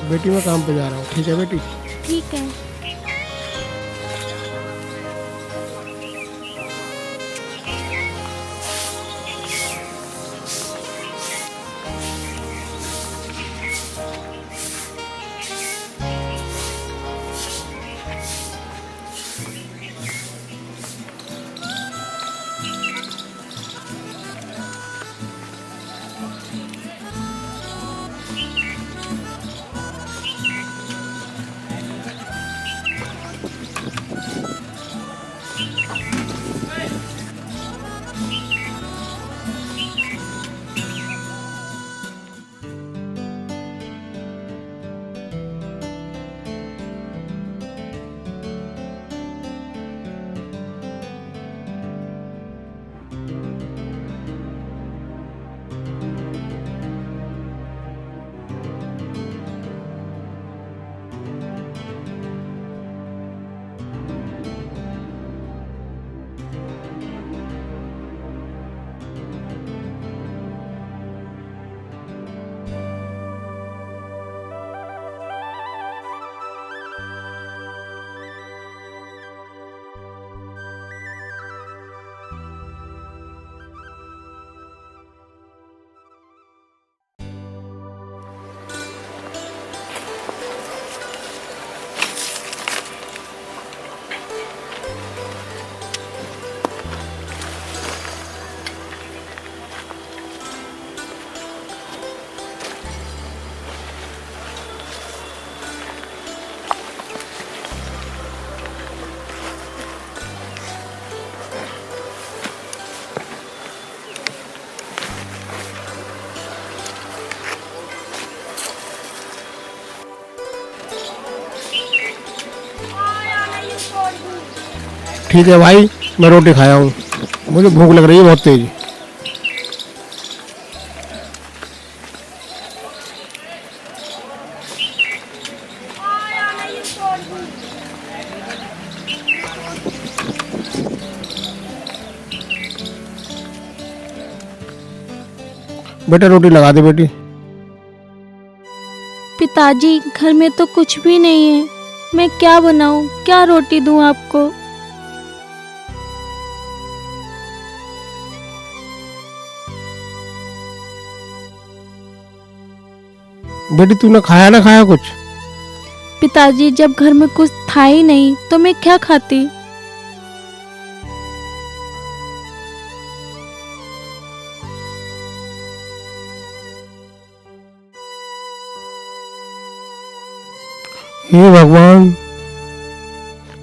बेटी मैं काम पे जा रहा हूँ, ठीक है बेटी? ठीक है। ठीक है भाई, मैं रोटी खाया हूँ, मुझे भूख लग रही है बहुत तेज। बेटा रोटी लगा दे बेटी। पिताजी घर में तो कुछ भी नहीं है, मैं क्या बनाऊं, क्या रोटी दूं आपको? बेटी तूने खाया ना खाया कुछ? पिताजी जब घर में कुछ था ही नहीं तो मैं क्या खाती? हे भगवान,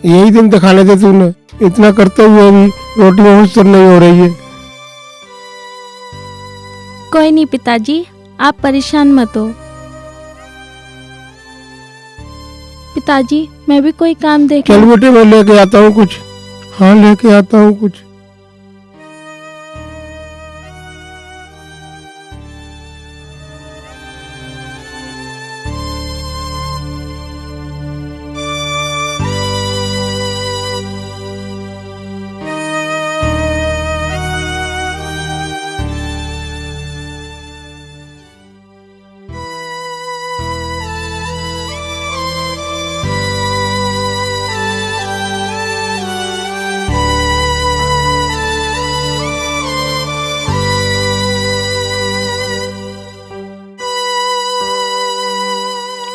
यही दिन दिखा लेते तूने, इतना करते हुए भी रोटी मुझसे नहीं हो रही है। कोई नहीं पिताजी, आप परेशान मत हो। पिताजी मैं भी कोई काम देख चल बेटे मैं लेके आता हूँ कुछ। हाँ लेके आता हूँ कुछ।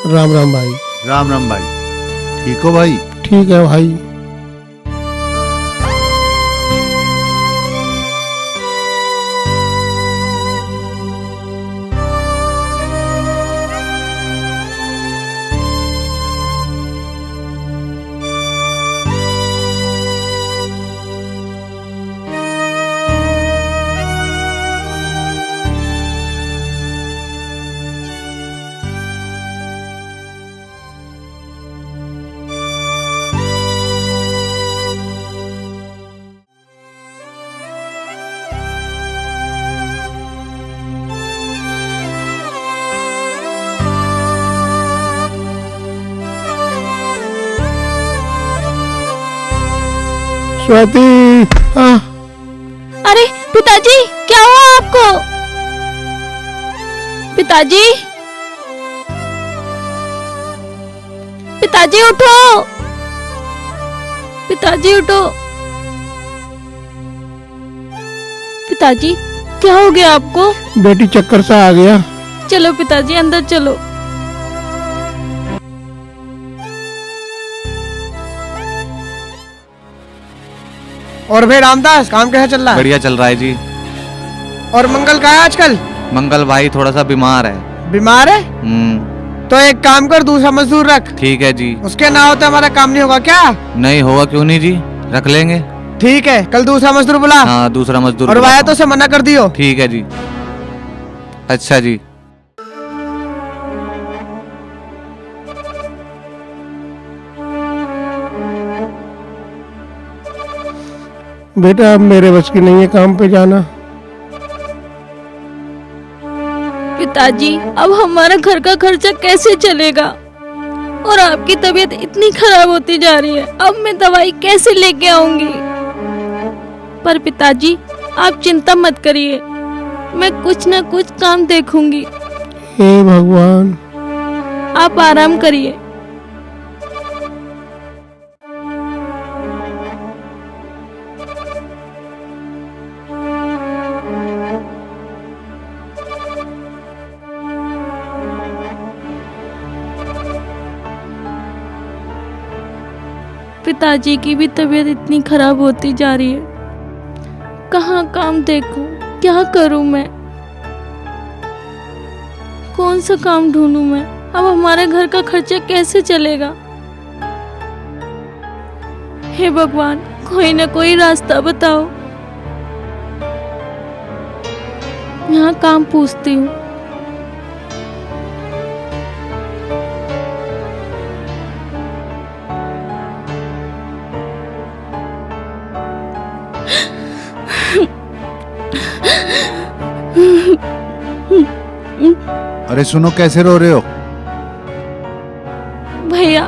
राम राम भाई। राम राम भाई, ठीक हो भाई? ठीक है भाई। स्वाति, अरे पिताजी क्या हुआ आपको? पिताजी पिताजी उठो, पिताजी उठो। पिताजी क्या हो गया आपको? बेटी चक्कर सा आ गया। चलो पिताजी अंदर चलो। और भाई रामदास, काम कैसा चल रहा है? बढ़िया चल रहा है जी। और मंगल कहाँ है आजकल? मंगल भाई थोड़ा सा बीमार है। बीमार है? तो एक काम कर, दूसरा मजदूर रख। ठीक है जी। उसके ना होता हमारा काम नहीं होगा क्या? नहीं होगा क्यों नहीं जी, रख लेंगे। ठीक है, कल दूसरा मजदूर बुला। हाँ दूसरा मजदूर और वाया तो से मना कर दियो। ठीक है जी। अच्छा जी। बेटा अब मेरे बस की नहीं है काम पे जाना। पिताजी अब हमारा घर का खर्चा कैसे चलेगा? और आपकी तबीयत इतनी खराब होती जा रही है, अब मैं दवाई कैसे लेके आऊंगी? पर पिताजी आप चिंता मत करिए, मैं कुछ ना कुछ काम देखूंगी। हे भगवान। आप आराम करिए। पिताजी की भी तबीयत इतनी खराब होती जा रही है, कहाँ काम देखूं, क्या करूं मैं? कौन सा काम ढूंढूं मैं? अब हमारे घर का खर्चा कैसे चलेगा? हे भगवान, कोई ना कोई रास्ता बताओ। यहाँ काम पूछती हूँ। अरे सुनो, कैसे रो रहे हो? भैया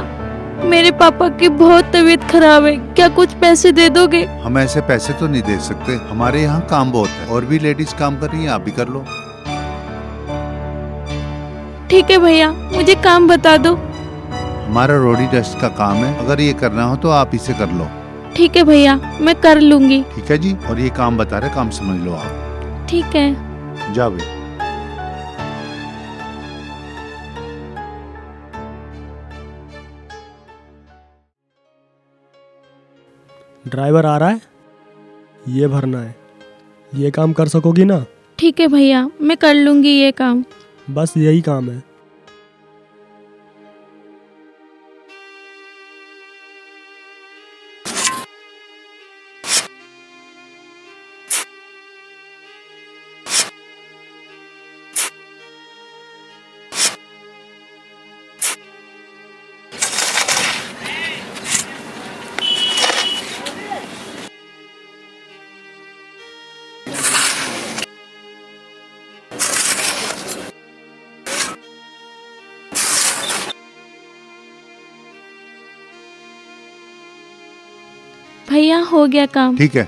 मेरे पापा की बहुत तबीयत खराब है, क्या कुछ पैसे दे दोगे? हम ऐसे पैसे तो नहीं दे सकते, हमारे यहाँ काम बहुत है और भी लेडीज काम कर रही हैं, आप भी कर लो। ठीक है भैया, मुझे काम बता दो। हमारा रोडी डस्ट का काम है, अगर ये करना हो तो आप इसे कर लो। ठीक है भैया, मैं कर लूंगी। ठीक है जी। और ये काम बता रहे, काम समझ लो आप। ठीक है। जाओ भाई। ड्राइवर आ रहा है, ये भरना है। ये काम कर सकोगी ना? ठीक है भैया, मैं कर लूंगी ये काम। बस यही काम है। भैया हो गया काम। ठीक है।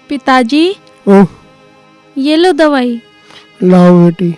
पिताजी ओह, ये लो दवाई। लाओ बेटी।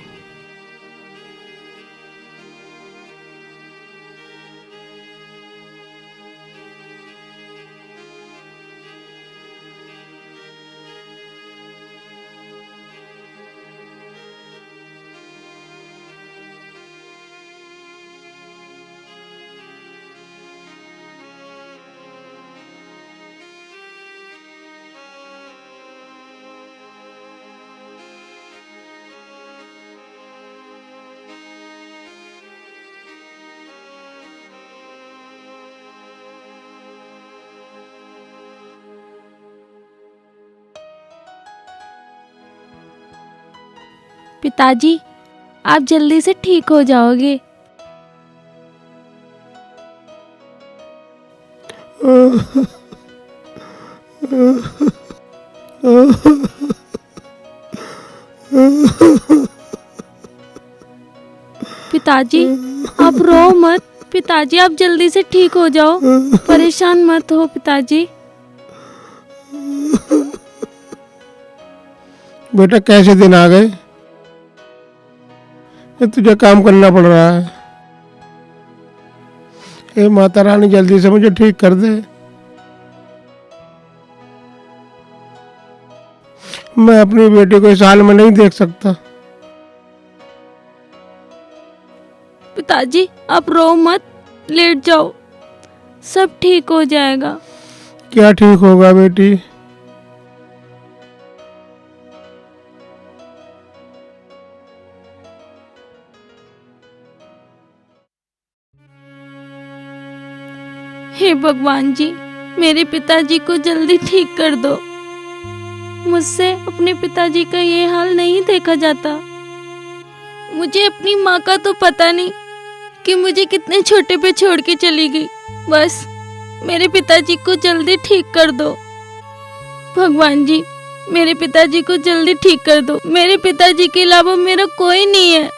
पिताजी आप जल्दी से ठीक हो जाओगे। पिताजी आप रो मत। पिताजी आप जल्दी से ठीक हो जाओ, परेशान मत हो पिताजी। बेटा कैसे दिन आ गए, ये तुझे काम करना पड़ रहा है। हे माता रानी जल्दी से मुझे ठीक कर दे। मैं अपनी बेटी को इस हाल में नहीं देख सकता। पिताजी आप रो मत, लेट जाओ, सब ठीक हो जाएगा। क्या ठीक होगा बेटी? हे भगवान जी, मेरे पिताजी को जल्दी ठीक कर दो। मुझसे अपने पिताजी का ये हाल नहीं देखा जाता। मुझे अपनी माँ का तो पता नहीं कि मुझे कितने छोटे पे छोड़ के चली गई। बस मेरे पिताजी को जल्दी ठीक कर दो। भगवान जी मेरे पिताजी को जल्दी ठीक कर दो। मेरे पिताजी के अलावा मेरा कोई नहीं है।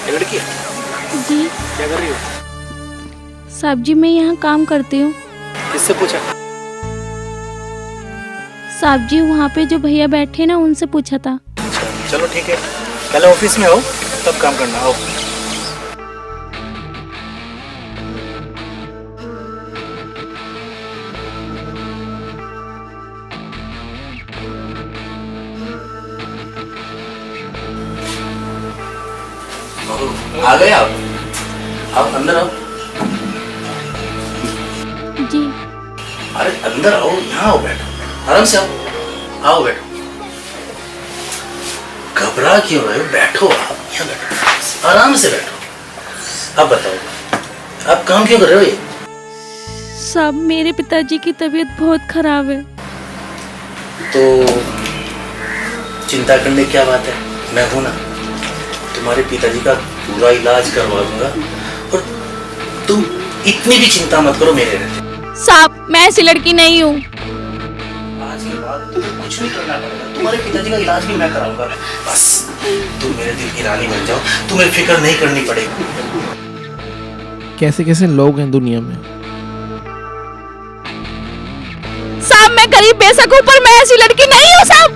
लड़की जी क्या कर रही हो? साहब जी मैं यहाँ काम करती हूँ। किससे पूछा? साहब जी वहाँ पे जो भैया बैठे ना उनसे पूछा था। अच्छा चलो ठीक है, कल ऑफिस में आओ तब काम करना। आओ। आ गए आप अंदर आओ। जी अरे अंदर आओ, यहाँ आओ, बैठो आराम से आओ। आओ बैठो, घबरा क्यों रहे हो? बैठो आप, यहाँ बैठो आराम से बैठो। अब बताओ आप काम क्यों कर रहे हो? ये साहब मेरे पिताजी की तबीयत बहुत खराब है। तो चिंता करने की क्या बात है, मैं हूं ना। तुम्हारे पिताजी का पूरा इलाज करवा दूंगा और तुम इतनी भी चिंता मत करो मेरे रहते। साहब मैं ऐसी लड़की नहीं हूँ। आज के बाद तुम्हें कुछ नहीं करना पड़ेगा, तुम्हारे पिताजी का इलाज भी मैं कराऊंगा। बस तुम मेरे दिल की रानी बन जाओ, तुम्हें फिक्र नहीं करनी पड़ेगी। कैसे कैसे लोग हैं दुनिया में। साहब मैं गरीब बेशक हूँ पर मैं ऐसी लड़की नहीं हूँ साहब।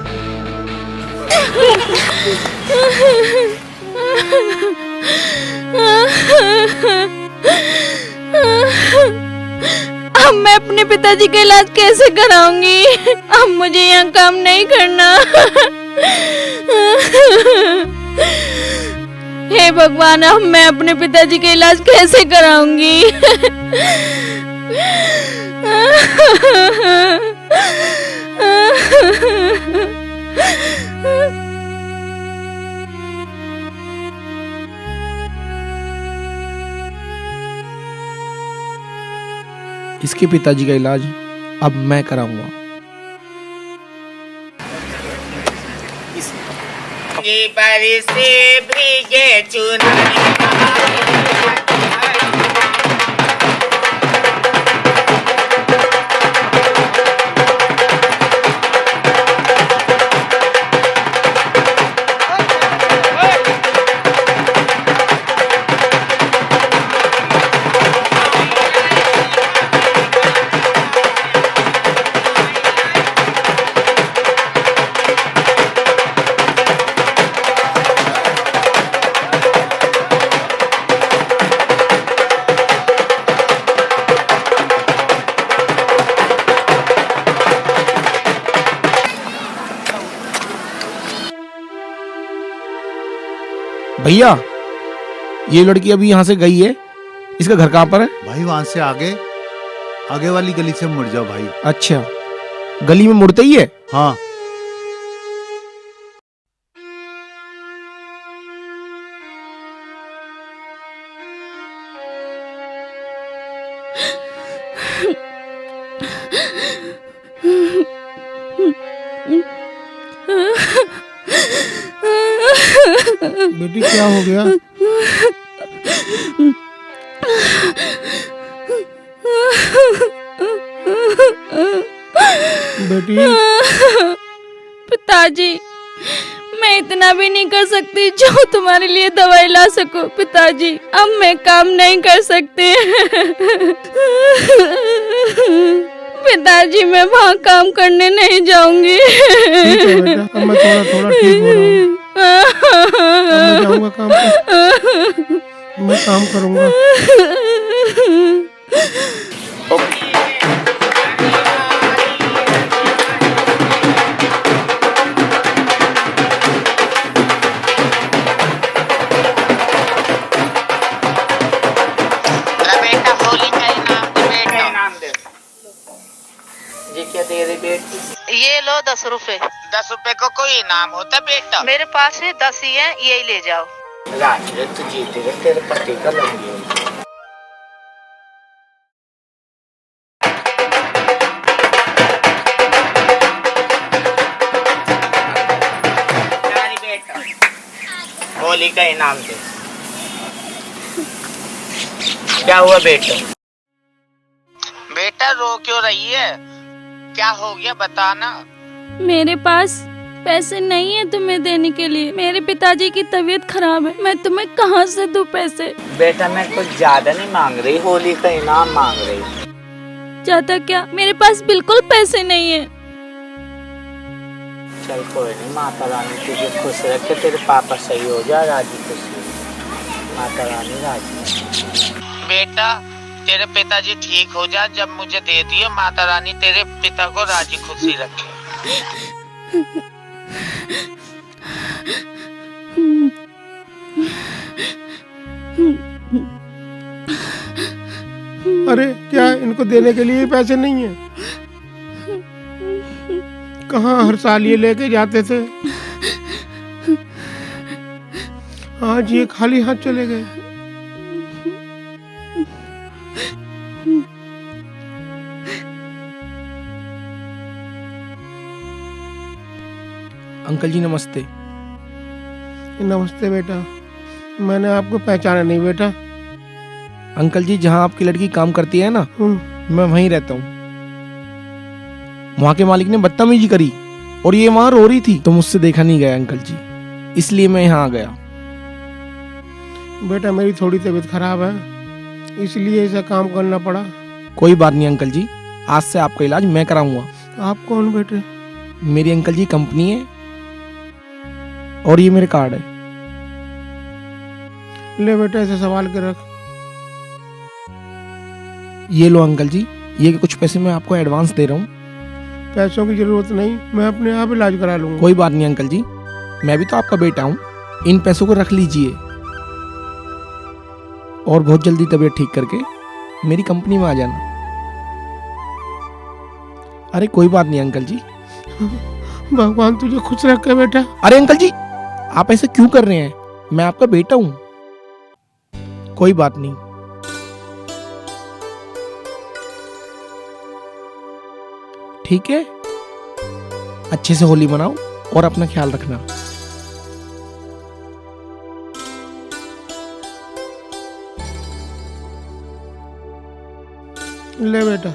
अब मैं अपने पिताजी का इलाज कैसे कराऊंगी? अब मुझे यहाँ काम नहीं करना। हे भगवान अब मैं अपने पिताजी का इलाज कैसे कराऊंगी? इसके पिताजी का इलाज अब मैं कराऊंगा। बरसे भीगे चुनरी भैया, ये लड़की अभी यहाँ से गई है, इसका घर कहाँ पर है? भाई वहां से आगे आगे वाली गली से मुड़ जाओ भाई। अच्छा, गली में मुड़ते ही है? हाँ। बेटी क्या हो गया? बेटी पिताजी, मैं इतना भी नहीं कर सकती जो तुम्हारे लिए दवाई ला सकूं। पिताजी, अब मैं काम नहीं कर सकती। पिताजी, मैं वहाँ काम करने नहीं जाऊंगी। ठीक है बेटा, अब मैं थोड़ा थोड़ा ठीक हो रहा हूँ। अब मैं जाऊंगा काम पे, मैं काम करूंगा। बेटा होली का इनाम दे बेटा। इनाम दे। ये क्या दे रही बेटी? ये लो 10 रुपए। 10 रुपए को कोई इनाम होता बेटा? मेरे पास है 10 ही है, यही ले जाओ। राजी तू जीती रहे, तेरे पति का लंबी होगी। बेटा होली का इनाम दे। क्या हुआ बेटा? बेटा रो क्यों रही है? क्या हो गया बताना। मेरे पास पैसे नहीं है तुम्हें देने के लिए। मेरे पिताजी की तबीयत खराब है, मैं तुम्हें कहाँ से दूं पैसे? बेटा मैं कुछ ज्यादा नहीं मांग रही, होली का इनाम मांग रही। ज्यादा क्या, मेरे पास बिल्कुल पैसे नहीं है। चल कोई नहीं, माता रानी तुझे खुश रखे, तेरे पापा सही हो जाए, राजी खुशी। माता रानी राजी। बेटा तेरे पिताजी ठीक हो जाए जब मुझे दे दियो, माता रानी तेरे पिता को राजी खुशी रखे। अरे क्या इनको देने के लिए पैसे नहीं है? कहाँ हर साल ये लेके जाते थे, आज ये खाली हाथ चले गए। अंकल जी नमस्ते। नमस्ते बेटा, मैंने आपको पहचाना नहीं बेटा। अंकल जी, जहाँ आपकी लड़की काम करती है ना, मैं वहीं रहता हूँ। वहाँ के मालिक ने बदतमीजी करी और ये वहाँ रो रही थी, तो मुझसे देखा नहीं गया अंकल जी, इसलिए मैं यहाँ आ गया। बेटा मेरी थोड़ी तबीयत खराब है, इसलिए ऐसा काम करना पड़ा। कोई बात नहीं अंकल जी, आज से आपका इलाज मैं कराऊंगा। आप कौन बेटे? मेरी अंकल जी कंपनी है और ये मेरे कार्ड है। ले बेटा, ऐसे संभाल के रख। ये लो अंकल जी, ये कुछ पैसे मैं आपको एडवांस दे रहा हूँ। पैसों की जरूरत नहीं, मैं अपने आप इलाज करा लूंगा। कोई बात नहीं अंकल जी, मैं भी तो आपका बेटा हूँ। इन पैसों को रख लीजिए और बहुत जल्दी तबीयत ठीक करके मेरी कंपनी में आ जाना। अरे कोई बात नहीं अंकल जी। भगवान तुझे खुश रखे बेटा। अरे अंकल जी, आप ऐसे क्यों कर रहे हैं? मैं आपका बेटा हूँ। कोई बात नहीं। ठीक है, अच्छे से होली मनाओ और अपना ख्याल रखना। ले बेटा।